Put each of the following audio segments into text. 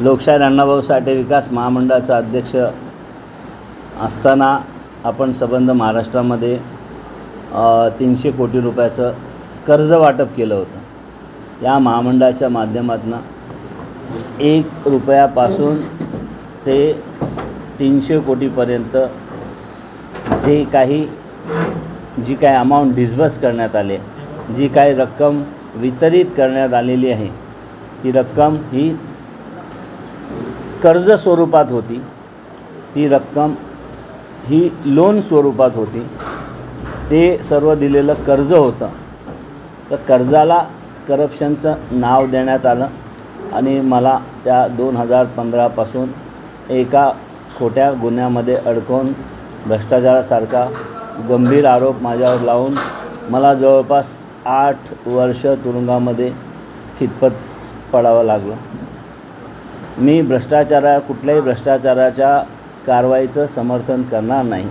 लोकशाहीर अण्णाभाऊ साठे विकास महामंडळाचा अध्यक्ष असताना आपण संबंध महाराष्ट्रामध्ये 300 कोटी रुपयाचं कर्ज वाटप केलं होतं। या महामंडळाच्या माध्यमातून 1 रुपयापासून ते 300 कोटीपर्यंत जी काही अमाऊंट डिस्बर्स करण्यात आले, जी काही रक्कम वितरित करण्यात आलेली आहे, ती रक्कम ही कर्ज स्वरूपात होती, ती रक्कम ही लोन स्वरूपात होती। ते सर्व दिलेलं कर्ज होतं। तर कर्जाला करप्शनचं नाव देण्यात आलं आणि मला त्या 2015 पासून एका खोट्या गुन्ह्यामध्ये अडकवून भ्रष्टाचारासारखा गंभीर आरोप माझ्यावर लावून मला जवळपास 8 वर्ष तुरुंगामध्ये खितपत पडावं लागलं। मी कुठल्याही भ्रष्टाचाराच्या कारवाईचं समर्थन करणार नाही,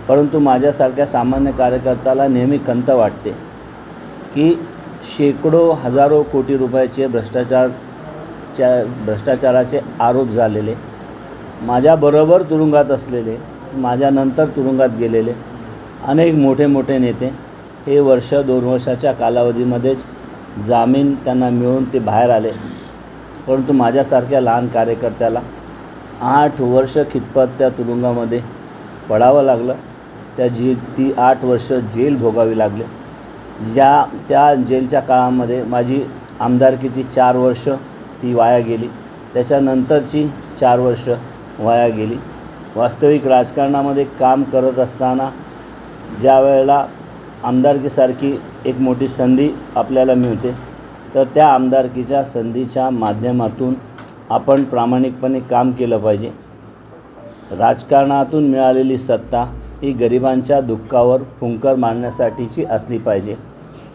परंतु माझ्यासारख्या सामान्य कार्यकर्त्याला नेहमी खंत वाटते की शेकडो हजारो कोटी रुपयाचे भ्रष्टाचाराचे आरोप झालेले, माझ्याबरोबर तुरुंगात असलेले, माझ्यानंतर तुरुंगात गेलेले अनेक मोठे नेते हे 1-2 वर्षाच्या कालावधीमध्येच जामीन त्यांना मिळून ते बाहेर आले, परंतु माझ्यासारख्या लहान कार्यकर्त्याला 8 वर्ष खितपत त्या तुरुंगामध्ये पडावं लागलं। ती 8 वर्ष जेल भोगावी लागले। त्या जेलच्या काळामध्ये माझी आमदारकीची 4 वर्ष ती वाया गेली, त्याच्यानंतरची 4 वर्ष वाया गेली। वास्तविक राजकारणामध्ये काम करत असताना ज्या वेळेला आमदारकीसारखी एक मोठी संधी आपल्याला मिळते, तर त्या आमदारकीच्या संधीच्या माध्यमातून आपण प्रामाणिकपणे काम केलं पाहिजे। राजकारणातून मिळालेली सत्ता ही गरिबांच्या दुःखावर फुंकर मारण्यासाठीची असली पाहिजे,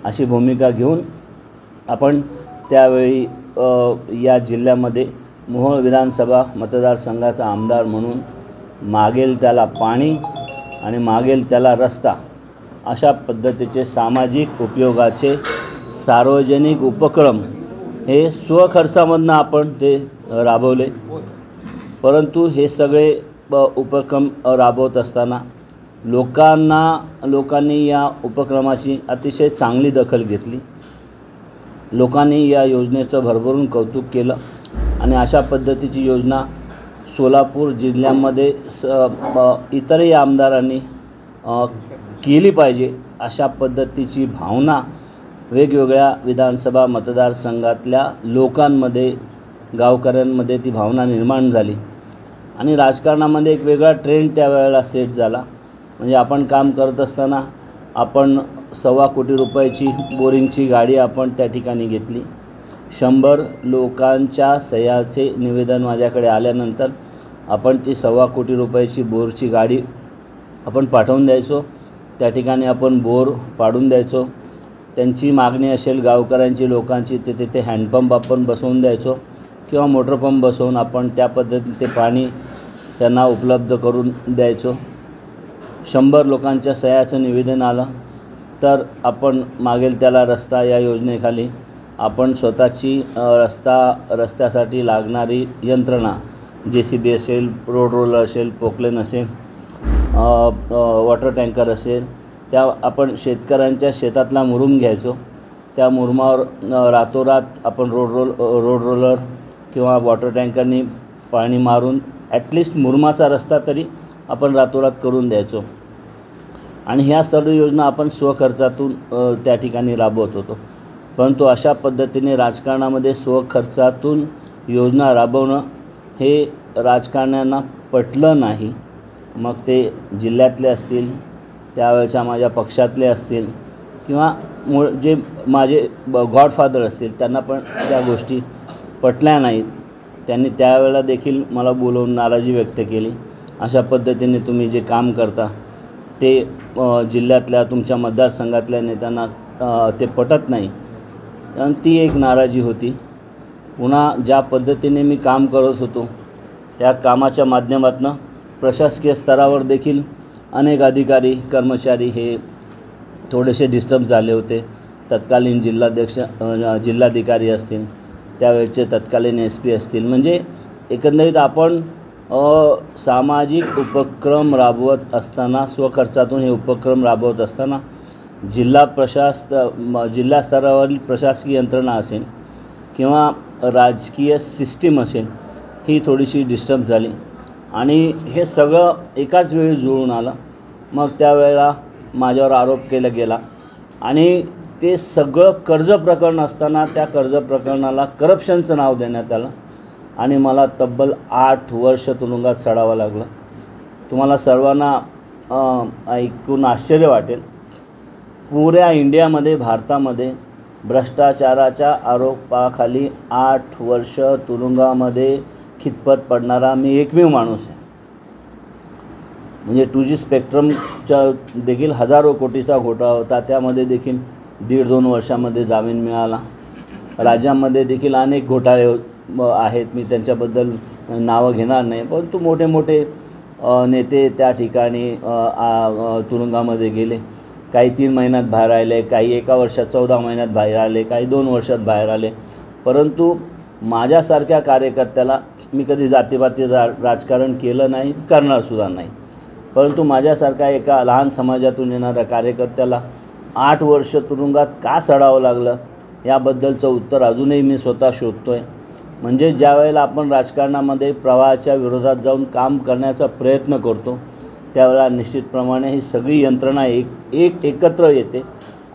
अशी भूमिका घेऊन आपण त्यावेळी या जिल्ह्यामध्ये मोहोळ विधानसभा मतदारसंघाचा आमदार म्हणून मागेल त्याला पाणी आणि मागेल त्याला रस्ता अशा पद्धतीचे सामाजिक उपयोगाचे सार्वजनिक उपक्रम हे स्वखर्चामधनं आपण ते राबवले। परंतु हे सगळे उपक्रम राबवत असताना लोकांनी या उपक्रमाची अतिशय चांगली दखल घेतली। लोकांनी या योजनेचं भरभरून कौतुक केलं आणि अशा पद्धतीची योजना सोलापूर जिल्ह्यामध्ये इतरही आमदारांनी केली पाहिजे, अशा पद्धतीची भावना वेगवेगळ्या विधानसभा मतदारसंघातल्या लोकांमध्ये, गावकऱ्यांमध्ये ती भावना निर्माण झाली आणि राजकारणामध्ये एक वेगळा ट्रेंड त्यावेळेला सेट झाला। म्हणजे आपण काम करत असताना आपण 1.25 कोटी रुपयाची बोरिंगची गाडी आपण त्या ठिकाणी घेतली। 100 लोकांच्या सह्याचे निवेदन माझ्याकडे आल्यानंतर आपण ती 1.25 कोटी रुपयाची बोरची गाडी आपण पाठवून द्यायचो। त्या ठिकाणी आपण बोर पाडून द्यायचो। त्यांची मागणी असेल गावकऱ्यांची, लोकांची, तिथे हँडपंप आपण बसवून द्यायचो किंवा मोटरपंप बसवून आपण त्या पद्धतीने ते पाणी त्यांना उपलब्ध करून द्यायचो। 100 लोकांच्या सह्याचं निवेदन आलं तर आपण मागेल त्याला रस्ता या योजनेखाली आपण स्वतःची रस्त्यासाठी लागणारी यंत्रणा, JCB असेल, रोड रोलर असेल, पोकलेन असेल, वॉटर टँकर असेल, त्या आपण शेतकऱ्यांच्या शेतातला मुरुम घ्यायचो। त्या मुरुमावर रातोरात आपण रोड रोलर किंवा वॉटर टँकरनी पाणी मारून ॲटलिस्ट मुरुमाचा रस्ता तरी आपण रातोरात करून द्यायचो आणि ह्या सर्व योजना आपण स्वखर्चातून त्या ठिकाणी राबवत होतो। परंतु अशा पद्धतीने राजकारणामध्ये स्वखर्चातून योजना राबवणं हे राजकारण्यांना पटलं नाही। मग ते जिल्ह्यातले असतील, त्यावेळच्या माझ्या पक्षातले असतील किंवा जे माझे गॉडफादर असतील, त्यांना पण त्या गोष्टी पटल्या नाहीत। त्यांनी त्यावेळेला देखील मला बोलवून नाराजी व्यक्त केली। अशा पद्धतीने तुम्ही जे काम करता ते जिल्ह्यातल्या तुमच्या मतदारसंघातल्या नेत्यांना ते पटत नाही आणि ती एक नाराजी होती। पुन्हा ज्या पद्धतीने मी काम करत होतो त्या कामाच्या माध्यमातून प्रशासकीय स्तरावर देखील अनेक अधिकारी, कर्मचारी हे थोडेसे डिस्टर्ब झाले होते। तत्कालीन जिल्हाधिकारी असतील, त्यावेळचे तत्कालीन SP असतील, म्हणजे एकंदरीत आपण सामाजिक उपक्रम राबवत असताना, स्वखर्चातून हे उपक्रम राबवत असताना जिल्हा स्तरावरील प्रशासकीय यंत्रणा असेल किंवा राजकीय सिस्टीम असेल, ही थोडीशी डिस्टर्ब झाली आणि हे सगळं एकाच वेळी जुळून आलं. मग त्यावेळेला माझ्यावर आरोप केला गेला आणि ते सगळं कर्ज प्रकरण असताना त्या कर्ज प्रकरणाला करप्शनचं नाव देण्यात आलं आणि मला तब्बल 8 वर्ष तुरुंगात सडावं लागलं. तुम्हाला सर्वांना ऐकून आश्चर्य वाटेल, पुऱ्या इंडियामध्ये, भारतामध्ये भ्रष्टाचाराच्या आरोपाखाली 8 वर्ष तुरुंगामध्ये खितपत पडणारा मी एकमेव माणूस आहे. म्हणजे 2G स्पेक्ट्रमच्या देखील हजारो कोटीचा घोटाळा होता, त्यामध्ये देखील 1.5-2 वर्षामध्ये जामीन मिळाला. राज्यामध्ये देखील अनेक घोटाळे आहेत, मी त्यांच्याबद्दल नावं घेणार नाही, परंतु मोठे मोठे नेते त्या ठिकाणी तुरुंगामध्ये गेले. काही 3 महिन्यात बाहेर आले, काही 1 वर्षात 14 महिन्यात बाहेर आले, काही 2 वर्षात बाहेर आले. परंतु माझ्यासारख्या कार्यकर्त्याला, मी कधी जातीपाती राजकारण केलं नाही, करणारसुद्धा नाही, परंतु माझ्यासारख्या एका लहान समाजातून येणाऱ्या कार्यकर्त्याला 8 वर्ष तुरुंगात का सडावं लागलं याबद्दलचं उत्तर अजूनही मी स्वतः शोधतो आहे. म्हणजे ज्या वेळेला आपण राजकारणामध्ये प्रवाहाच्या विरोधात जाऊन काम करण्याचा प्रयत्न करतो, त्यावेळेला निश्चितप्रमाणे ही सगळी यंत्रणा एकत्र येते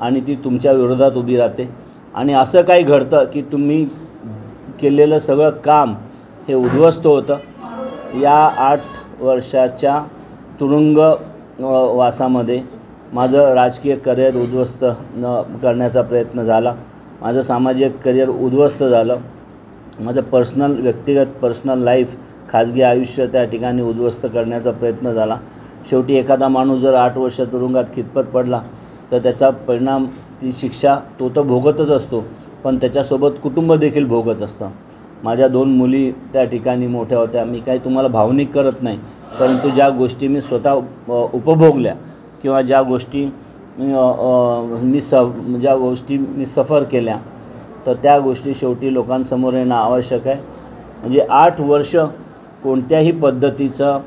आणि ती तुमच्या विरोधात उभी राहते. आणि असं काही घडतं की तुम्ही केलेलं सगळं काम हे उद्ध्वस्त होतं. या 8 वर्षाच्या तुरुंग वासामध्ये माझं राजकीय करिअर उद्ध्वस्त करण्याचा प्रयत्न झाला, माझं सामाजिक करिअर उद्ध्वस्त झालं, माझं व्यक्तिगत पर्सनल लाईफ, खाजगी आयुष्य त्या ठिकाणी उद्ध्वस्त करण्याचा प्रयत्न झाला. शेवटी एखादा माणूस जर 8 वर्ष तुरुंगात खितपत पडला तर त्याचा परिणाम, ती शिक्षा तो तर भोगतच असतो, पण त्याच्यासोबत कुटुंब देखील भोगत असतं. माझ्या 2 मुली त्या ठिकाणी मोठ्या होत्या. मी काही तुम्हाला भावनिक करत नाही, परंतु ज्या गोष्टी मी स्वतः उपभोगल्या किंवा ज्या गोष्टी मी सफर केल्या, तर त्या गोष्टी शेवटी लोकांसमोर येणं आवश्यक आहे. म्हणजे 8 वर्ष कोणत्याही पद्धतीचं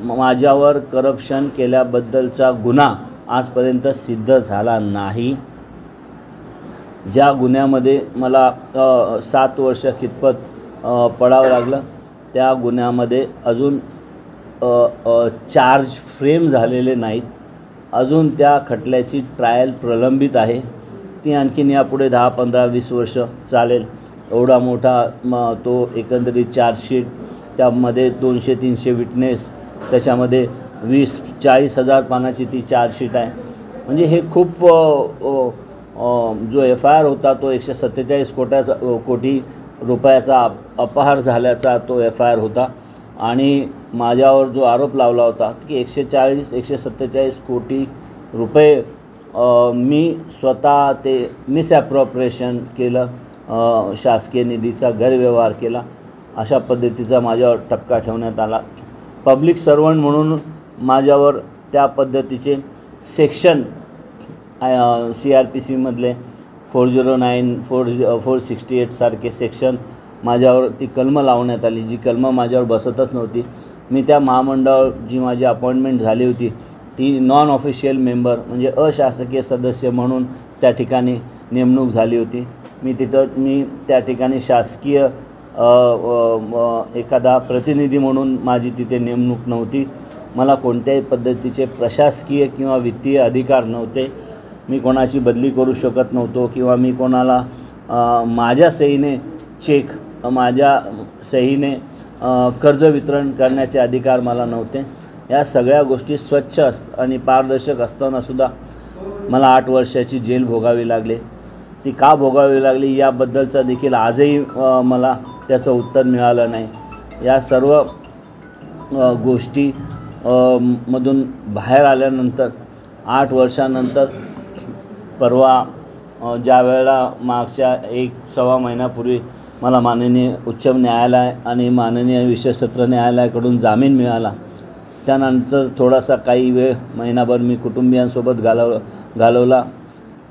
माझ्यावर करप्शन केल्याबद्दलचा गुन्हा आजपर्यंत सिद्ध झाला नाही. ज्या गुन्ह्यामध्ये मला 7 वर्ष खितपत पडावं लागलं, त्या गुन्ह्यामध्ये अजून चार्ज फ्रेम झालेले नाहीत. अजून त्या खटल्याची ट्रायल प्रलंबित आहे. ती आणखीन यापुढे 10, 15, 20 वर्ष चालेल. एवढा मोठा तो एकंदरीत चार्जशीट, त्यामध्ये 200-300 विटनेस, त्याच्यामध्ये 20-40 हजार पानाची ती चार्जशीट आहे. म्हणजे हे खूप जो FIR होता तो 147 कोटी रुपयाचा अपहार झाल्याचा तो FIR होता आणि माझ्यावर जो आरोप लावला होता की 147 कोटी रुपये मी स्वतः ते मिसॲप्रोप्रिएशन केलं, शासकीय निधीचा गैरव्यवहार केला, अशा पद्धतीचा माझ्यावर ठपका ठेवण्यात आला. पब्लिक सर्वंट म्हणून माझ्यावर त्या पद्धतीचे सेक्शन CRPCमधले 409, 468 सारखे सेक्शन माझ्यावर, ती कलमं लावण्यात आली, जी कलमं माझ्यावर बसतच नव्हती. मी त्या महामंडळावर जी माझी अपॉइंटमेंट झाली होती ती नॉन ऑफिशियल मेंबर म्हणजे अशासकीय सदस्य म्हणून त्या ठिकाणी नेमणूक झाली होती. मी त्या ठिकाणी शासकीय एखादा प्रतिनिधी म्हणून माझी तिथे नेमणूक नव्हती. मला कोणत्याही पद्धतीचे प्रशासकीय किंवा वित्तीय अधिकार नव्हते. मी कोणाची बदली करू शकत नव्हतो किंवा मी कोणाला माझ्या सहीने चेक, माझ्या सहीने कर्ज वितरण करण्याचे अधिकार मला नव्हते. या सगळ्या गोष्टी स्वच्छ आणि पारदर्शक असतानासुद्धा मला 8 वर्षाची जेल भोगावी लागली. ती का भोगावी लागली याबद्दलचा देखील आजही मला त्याचं उत्तर मिळालं नाही. या सर्व गोष्टी मधून बाहेर आल्यानंतर 8 वर्षानंतर परवा ज्या वेळेला मागच्या 1-1.25 महिन्यापूर्वी मला माननीय उच्च न्यायालय आणि माननीय विशेष सत्र न्यायालयाकडून जामीन मिळाला, त्यानंतर थोडासा काही वेळ, महिनाभर मी कुटुंबियांसोबत घालवला.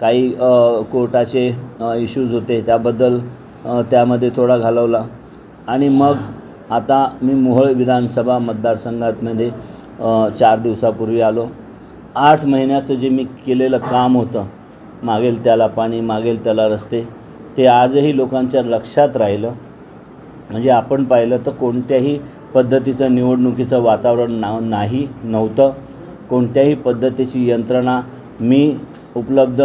काही कोर्टाचे इश्यूज होते त्याबद्दल त्यामध्ये थोडा घालवला आणि मग आता मी मोहोळ विधानसभा मतदारसंघामध्ये 4 दिवसापूर्वी आलो. 8 महिन्याचं जे मी केलेलं काम होतं, मागेल त्याला पाणी, मागेल त्याला रस्ते, ते आजही लोकांच्या लक्षात राहिलं. म्हणजे आपण पाहिलं तर कोणत्याही पद्धतीचं निवडणुकीचं वातावरण नव्हतं. कोणत्याही पद्धतीची यंत्रणा मी उपलब्ध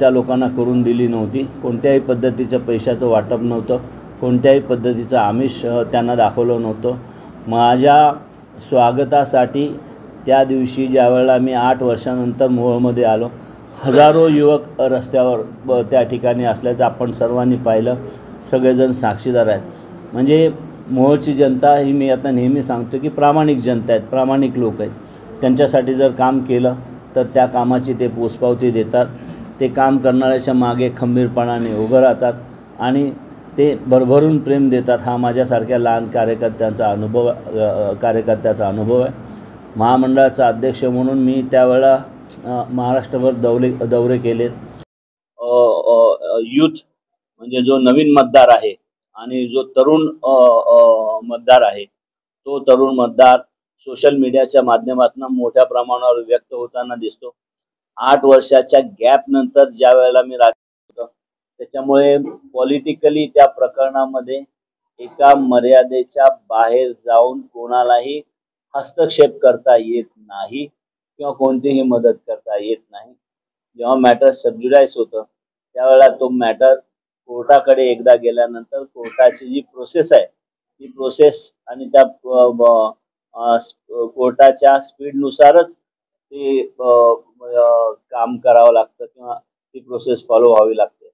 त्या लोकांना करून दिली नव्हती. कोणत्याही पद्धतीचं पैशाचं वाटप नव्हतं. कोणत्याही पद्धतीचं आमिष त्यांना दाखवलं नव्हतं. माझ्या स्वागतासाठी त्या दिवशी ज्यावेळेला मी 8 वर्षानंतर मोहोळमध्ये आलो, हजारो युवक रस्त्यावर त्या ठिकाणी असल्याचं आपण सर्वांनी पाहिलं. सगळेजण साक्षीदार आहेत. म्हणजे मोहोळची जनता ही, मी आता नेहमी सांगतो की प्रामाणिक जनता आहेत, प्रामाणिक लोक आहेत. त्यांच्यासाठी जर काम केलं तर त्या कामाची ते पोचपावती देतात. ते काम करणाऱ्याच्या मागे खंबीरपणाने उभं राहतात आणि ते भरभरून प्रेम देतात. हा माझ्यासारख्या लहान कार्यकर्त्याचा अनुभव आहे. महामंडळाचा अध्यक्ष म्हणून मी त्यावेळेला महाराष्ट्रभर दौरे केलेत. यूथ म्हणजे जो नवीन मतदार आहे आणि जो तरुण मतदार आहे, तो तरुण मतदार सोशल मीडियाच्या माध्यमातून मोठ्या प्रमाणावर व्यक्त होताना दिसतो. 8 वर्षाच्या गॅप नंतर ज्या वेळेला मी राजकारणात होतो, त्याच्यामुळे पॉलिटिकली त्या प्रकरणामध्ये एका मर्यादेच्या बाहेर जाऊन कोणालाही हस्तक्षेप करता येत नाही किंवा कोणतीही मदत करता येत नाही. जेव्हा मॅटर सबज्युडाइज होतं त्यावेळेला तो मॅटर कोर्टाकडे एकदा गेल्यानंतर कोर्टाची जी प्रोसेस आहे, ती प्रोसेस आणि त्या कोर्टाच्या स्पीडनुसारच ते काम करावं लागतं किंवा ती प्रोसेस फॉलो व्हावी लागते.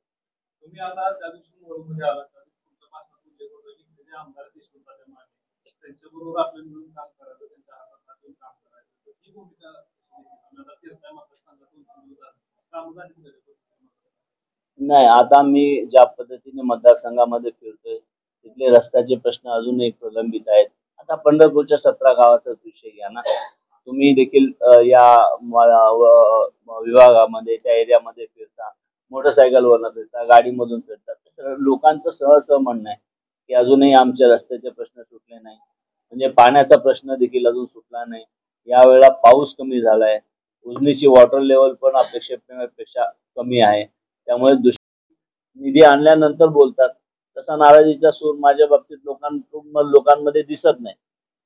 तुम्ही आता त्या दिवशी मोहोळमध्ये आलात, तुमच्या भाषणात उल्लेख होता की तिथे आमदार दिसून आले, त्यांच्याबरोबर आपलं मिळून काम करायचं, त्यांच्या हातात काम करायचं. ही भूमिका फिरताय मतदारसंघातून नाही, आता मी ज्या पद्धतीने मतदारसंघामध्ये फिरतोय तिथले रस्त्याचे प्रश्न अजूनही प्रलंबित आहेत. आता पंढरपूरच्या 17 गावाचा विषय घ्या ना. तुम्ही देखील या विभागामध्ये, त्या एरियामध्ये फिरता, मोटरसायकलवरनं फिरता, गाडीमधून फिरता, लोकांचं सहसा म्हणणं आहे की अजूनही आमच्या रस्त्याचे प्रश्न सुटले नाही. म्हणजे पाण्याचा प्रश्न देखील अजून सुटला नाही. यावेळेला पाऊस कमी झालाय. उजनीची वॉटर लेवल पण अपेक्षेपेक्षा कमी आहे. त्यामुळे निधी आणल्यानंतर बोलतात, तसा नाराजीचा सूर माझ्या बाबतीत लोकांमध्ये दिसत नाही.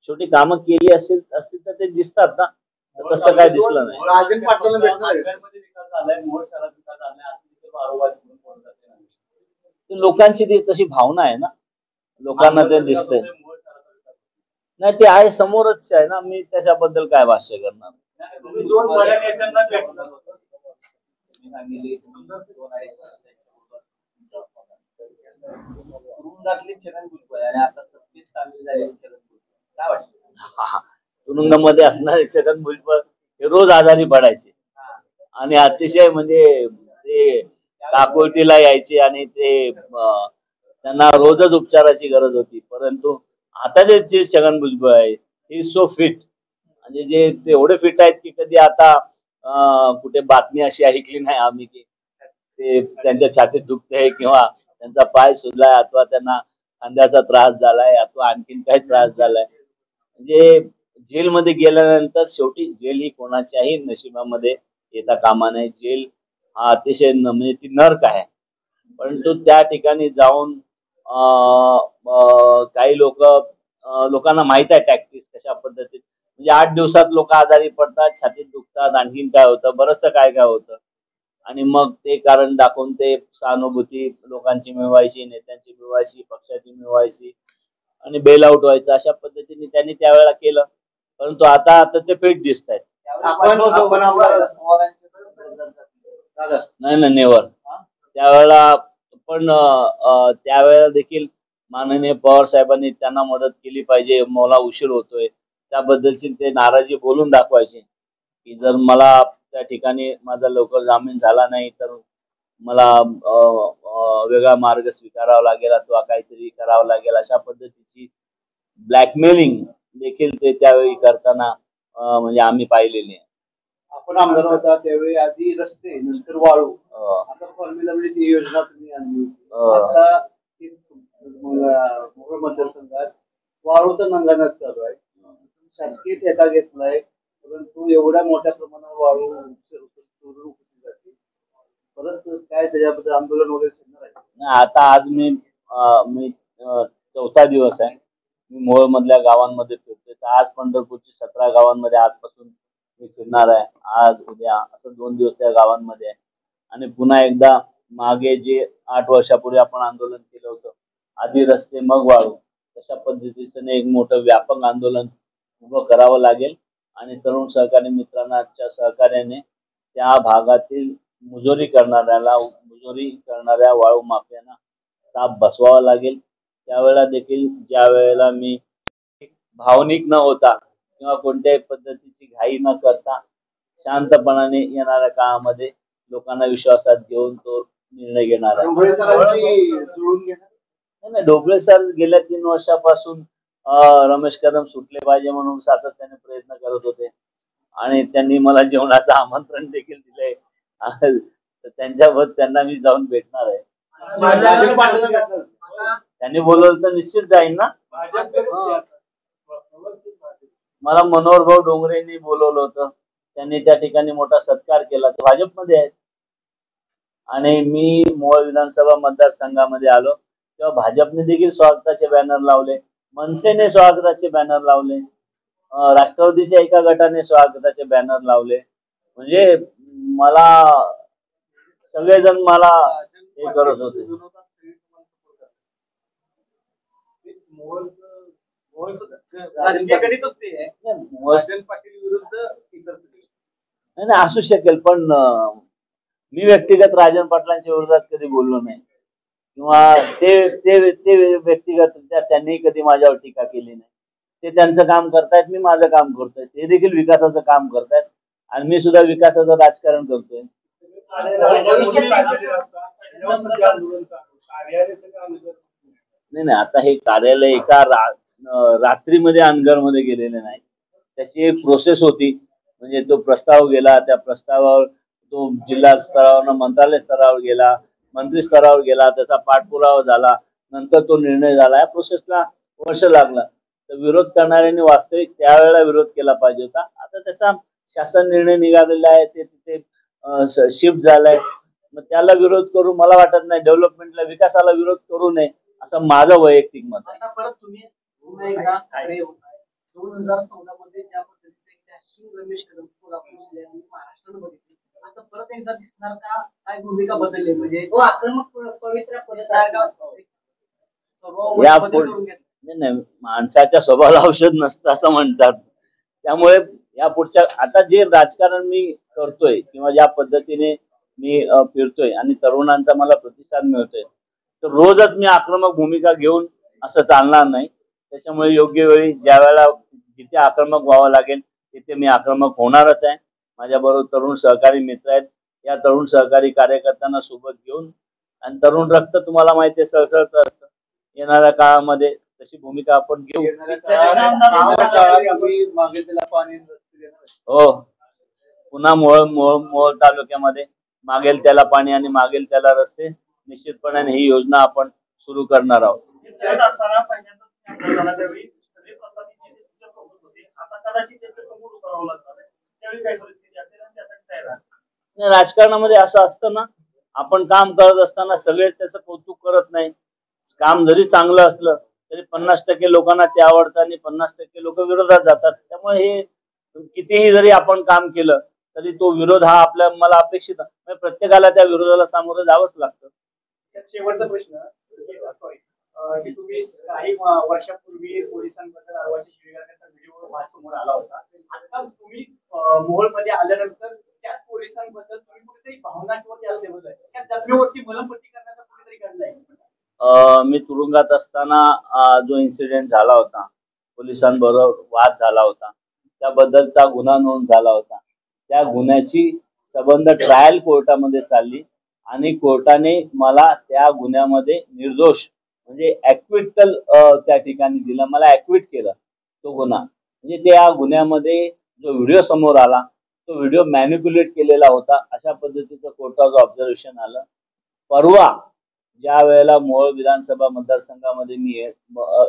शेवटी कामं केली असतील तर ते दिसतात ना. तसं काय दिसलं नाही. लोकांची ती तशी भावना आहे ना, लोकांना ते दिसतंय. नाही, ते आहे, समोरच आहे ना. मी त्याच्याबद्दल काय भाष्य करणार. तुरुंगामध्ये असणारे छगन भुजबळ हे रोज आजारी पडायचे आणि अतिशय म्हणजे ते काकुळतीला यायचे आणि ते त्यांना रोजच उपचाराची गरज होती. परंतु आता जे छगन भुजबळ आहे, ही सो फिट, म्हणजे जे एवढे फिट आहेत की कधी आता कुठे बातमी अशी ऐकली नाही आम्ही की ते त्यांच्या छातीत दुखते किंवा त्यांचा पाय सुजलाय अथवा त्यांना खांद्याचा त्रास झालाय अथवा आणखीन काही त्रास झालाय. म्हणजे जेलमध्ये गेल्यानंतर शेवटी जेल ही कोणाच्याही नशिबामध्ये येता कामा नये. जेल हा अतिशय म्हणजे ती नर्क आहे. परंतु त्या ठिकाणी जाऊन काही लोकांना माहित आहे टॅक्टिक्स कशा पद्धतीत. म्हणजे 8 दिवसात लोक आजारी पडतात, छातीत दुखतात, आणखीन काय होतं, बरंचसं काय काय होतं. आणि मग ते कारण दाखवून ते सहानुभूती लोकांची मिळवायची, नेत्यांची मिळवायची, पक्षाची मिळवायची आणि बेल आउट व्हायचं. अशा पद्धतीने त्यांनी त्यावेळेला केलं. परंतु आता ते फिट दिसत आहेत. नाही, नेवर. त्यावेळेला पण त्यावेळेला देखील माननीय पवार साहेबांनी त्यांना मदत केली पाहिजे, मला उशीर होतोय, त्याबद्दलची ते नाराजी बोलून दाखवायचे की जर मला त्या ठिकाणी माझा लवकर जामीन झाला नाही तर मला वेगळा मार्ग स्वीकारावा लागेल अथवा काहीतरी करावं लागेल. अशा पद्धतीची ब्लॅकमेलिंग देखील ते त्यावेळी करताना म्हणजे आम्ही पाहिलेली आहे. आपण आमदार होता त्यावेळी आधी रस्ते, नंतर वाळू, आता फॉर्म्युलामध्ये ती योजना तुम्ही आणली. आता मोहोळ मतदारसंघात वाळूचा नंगानाच चालू आहे. शासकीय ठेका घेतलाय, परंतु एवढ्या मोठ्या प्रमाणावर वाळू चोरून उपसली जाते. परत काय त्याच्याबद्दल आंदोलन वगैरे करणार आहे? नाही, आता आज मी चौथा दिवस आहे. मी मोहोळ मधल्या गावांमध्ये फिरतोय. तर आज पंढरपूरची 17 गावांमध्ये आजपासून मी फिरणार आहे. आज उद्या असं 2 दिवस त्या गावांमध्ये आहे. आणि पुन्हा एकदा मागे जे 8 वर्षापूर्वी आपण आंदोलन केलं होतं, आधी रस्ते मग वाळू, तशा पद्धतीचं एक मोठं व्यापक आंदोलन उभं करावं लागेल. आणि तरुण सहकारी मित्रांच्या सहकार्याने त्या भागातील मुजोरी करणाऱ्या वाळू माफियांना साप बसवावा लागेल. त्यावेळेला देखील ज्या वेळेला मी भावनिक न होता किंवा कोणत्याही पद्धतीची घाई न करता शांतपणाने येणाऱ्या काळामध्ये लोकांना विश्वासात घेऊन तो निर्णय घेणार आहे. नाही, ढोबळे सर गेल्या 3 वर्षापासून रमेश कदम सुटले पाहिजे म्हणून सातत्याने प्रयत्न करत होते. आणि त्यांनी मला जेवणाचं आमंत्रण देखील दिलंय. तर त्यांना मी जाऊन भेटणार आहे. त्यांनी बोलवलं तर निश्चित जाईन ना. मला मनोहर भाऊ डोंगरेंनी बोलवलं होतं. त्यांनी त्या ठिकाणी मोठा सत्कार केला. ते भाजपमध्ये आहेत. आणि मी मोहोळ विधानसभा मतदारसंघामध्ये आलो तेव्हा भाजपने देखील स्वागताचे बॅनर लावले, मनसेने स्वागताचे बॅनर लावले, राष्ट्रवादीच्या एका गटाने स्वागताचे बॅनर लावले. म्हणजे मला सगळेजण मला हे करत होते. नाही, असू शकेल, पण मी व्यक्तिगत राजन पाटलांच्या विरोधात कधी बोललो नाही किंवा ते व्यक्तिगतरित्या त्यांनी कधी माझ्यावर टीका केली नाही. ते त्यांचं काम करतायत, मी माझं काम करतोय. ते देखील विकासाचं काम करतायत आणि मी सुद्धा विकासाचं राजकारण करतोय. नाही, आता हे कार्यालय एका रात्रीमध्ये अनगरमध्ये गेलेले नाही. त्याची एक प्रोसेस होती. म्हणजे तो प्रस्ताव गेला, त्या प्रस्तावावर तो जिल्हा स्तरावर मंत्रालय स्तरावर गेला, मंत्री स्तरावर गेला, त्याचा पाठपुरावा झाला, नंतर तो निर्णय झाला. या प्रोसेसला वर्ष लागलं. तर विरोध करणाऱ्यांनी वास्तविक त्यावेळेला विरोध केला पाहिजे होता. आता त्याचा शासन निर्णय निघालेला आहे, ते तिथे शिफ्ट झालाय. मग त्याला विरोध करू, मला वाटत नाही डेव्हलपमेंटला, विकासाला विरोध करू नये असं माझं वैयक्तिक मत आहे. नाही, माणसाच्या स्वभावाला औषध नसतं असं म्हणतात. त्यामुळे या पुढच्या आता जे राजकारण मी करतोय किंवा ज्या पद्धतीने मी फिरतोय आणि तरुणांचा मला प्रतिसाद मिळतोय, तर रोजच मी आक्रमक भूमिका घेऊन असं चालणार नाही. त्याच्यामुळे योग्य वेळी ज्या वेळेला जिथे आक्रमक व्हावं लागेल तिथे मी आक्रमक होणारच आहे. माझ्याबरोबर तरुण सहकारी मित्र आहेत. या तरुण सहकारी कार्यकर्त्यांना सोबत घेऊन, आणि तरुण रक्त तुम्हाला माहिती आहे सळसळत असतं, येणाऱ्या काळामध्ये तशी भूमिका आपण घेऊ. हो, पुन्हा मोहोळ तालुक्यामध्ये मागेल त्याला पाणी आणि मागेल त्याला रस्ते निश्चितपणे ही योजना आपण सुरू करणार आहोत. राजकारणामध्ये असं असतं ना, आपण काम करत असताना सगळेच त्याचं कौतुक करत नाही. काम जरी चांगलं असलं तरी 50% लोकांना ते आवडतं आणि 50% लोक विरोधात जातात. त्यामुळे हे कितीही जरी आपण काम केलं तरी तो विरोध हा मला अपेक्षित आहे. प्रत्येकाला त्या विरोधाला सामोरं जावंच लागतं. शेवटचा प्रश्न, की तुम्ही काही वर्षापूर्वी पोलिसांबद्दल आवाजी शिवीगाळण्याचा व्हिडिओ समोर आला होता. आता तुम्ही मोहोळमध्ये आल्यानंतर त्या पोलिसांबद्दल तुम्ही कुठेतरी भावना किंवा त्या लेवल आहे त्या जखमेवरती मलमपट्टी करण्याचा कुठेतरी घडलाय? मी तुरुंगात असताना जो इन्सिडेंट झाला होता, पोलिसांबरोबर वाद झाला होता, त्याबद्दलचा गुन्हा नोंद झाला होता. त्या गुन्ह्याची सबंध ट्रायल कोर्टामध्ये चालली आणि कोर्टाने मला त्या गुन्ह्यामध्ये निर्दोष म्हणजे ऍक्विटल त्या ठिकाणी दिलं. मला ऍक्विट केलं तो गुन्हा. म्हणजे त्या गुन्ह्यामध्ये जो व्हिडिओ समोर आला तो व्हिडिओ मॅनिप्युलेट केलेला होता, अशा पद्धतीचं कोर्टाचं ऑब्झर्वेशन आलं. परवा ज्या वेळेला मोहोळ विधानसभा मतदारसंघामध्ये मी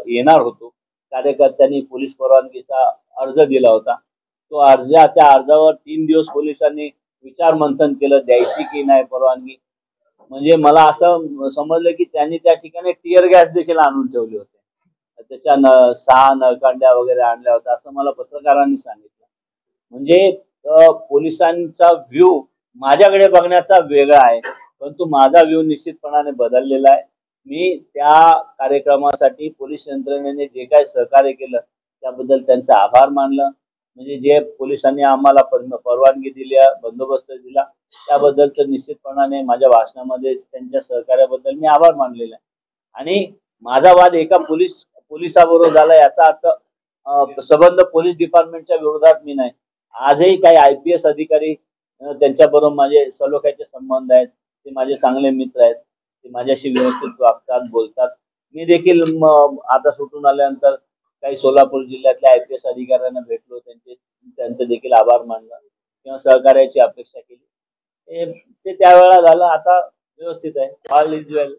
येणार होतो कार्यकर्त्यांनी पोलीस परवानगीचा अर्ज दिला होता. त्या अर्जावर 3 दिवस पोलिसांनी विचार मंथन केलं, द्यायची की नाही परवानगी. म्हणजे मला असं समजलं की त्यांनी त्या ठिकाणी टिअर गॅस देखील आणून ठेवले होते. त्याच्या 6 नळकांड्या वगैरे आणल्या होत्या असं मला पत्रकारांनी सांगितलं. म्हणजे पोलिसांचा व्ह्यू माझ्याकडे बघण्याचा वेगळा आहे, परंतु माझा व्ह्यू निश्चितपणाने बदललेला आहे. मी त्या कार्यक्रमासाठी पोलीस यंत्रणेने जे काही सहकार्य केलं त्याबद्दल त्यांचे आभार मानलं. म्हणजे जे पोलिसांनी आम्हाला परवानगी दिली, बंदोबस्त दिला त्याबद्दलचं निश्चितपणाने माझ्या भाषणामध्ये त्यांच्या सहकार्याबद्दल मी आभार मानलेला आहे. आणि माझा वाद एका पोलिसाबरोबर झाला याचा अर्थ संबंध पोलीस डिपार्टमेंटच्या विरोधात मी नाही. आजही काही IPS अधिकारी त्यांच्याबरोबर माझे सलोख्याचे संबंध आहेत. ते माझे चांगले मित्र आहेत. ते माझ्याशी व्यवस्थित वागतात, बोलतात. मी देखील आता सुटून आल्यानंतर काही सोलापूर जिल्ह्यातल्या IPS अधिकाऱ्यांना भेटलो, त्यांचे देखील आभार मानला किंवा सहकार्याची अपेक्षा केली. ते त्यावेळेला झालं. आता व्यवस्थित आहे. All is well.